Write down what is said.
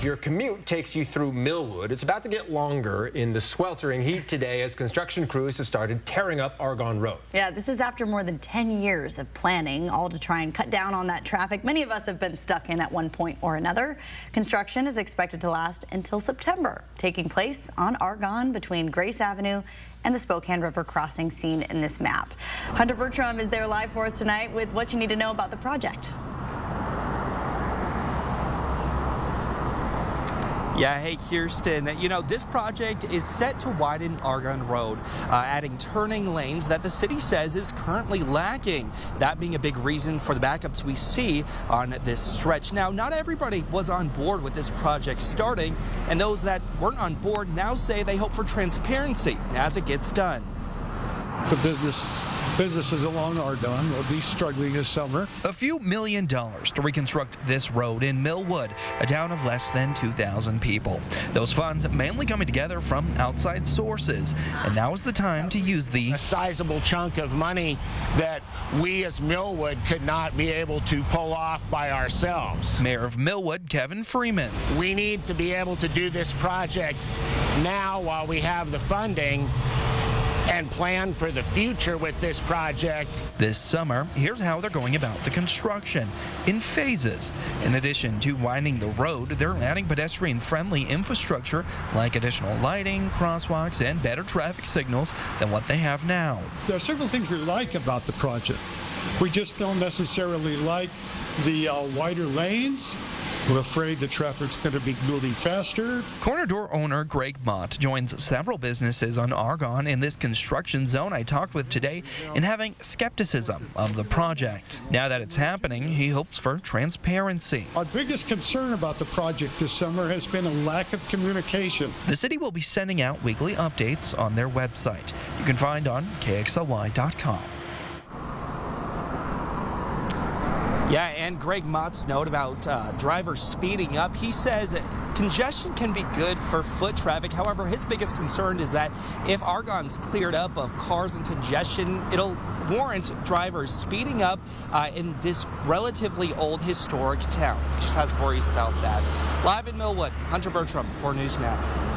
Your commute takes you through Millwood. It's about to get longer in the sweltering heat today as construction crews have started tearing up Argonne Road. Yeah, this is after more than 10 years of planning, all to try and cut down on that traffic many of us have been stuck in at one point or another. Construction is expected to last until September, taking place on Argonne between Grace Avenue and the Spokane River crossing seen in this map. Hunter Bertram is there live for us tonight with what you need to know about the project. Yeah, hey, Kirsten, you know, this project is set to widen Argonne Road, adding turning lanes that the city says is currently lacking. That being a big reason for the backups we see on this stretch. Now, not everybody was on board with this project starting, and those that weren't on board now say they hope for transparency as it gets done. The businesses along Argonne will be struggling this summer. A few $1 million to reconstruct this road in Millwood, a town of less than 2,000 people. Those funds mainly coming together from outside sources, and now is the time to use a sizable chunk of money that we as Millwood could not be able to pull off by ourselves. Mayor of Millwood, Kevin Freeman. We need to be able to do this project now while we have the funding and plan for the future with this project. This summer, here's how they're going about the construction, in phases. In addition to widening the road, they're adding pedestrian-friendly infrastructure like additional lighting, crosswalks, and better traffic signals than what they have now. There are several things we like about the project. We just don't necessarily like the wider lanes. We're afraid the traffic's going to be moving faster. Corner door owner Greg Mott joins several businesses on Argonne in this construction zone I talked with today in having skepticism of the project. Now that it's happening, he hopes for transparency. Our biggest concern about the project this summer has been a lack of communication. The city will be sending out weekly updates on their website. You can find on KXLY.com. Yeah, and Greg Mott's note about drivers speeding up. He says congestion can be good for foot traffic. However, his biggest concern is that if Argonne's cleared up of cars and congestion, it'll warrant drivers speeding up in this relatively old historic town. He just has worries about that. Live in Millwood, Hunter Bertram for News Now.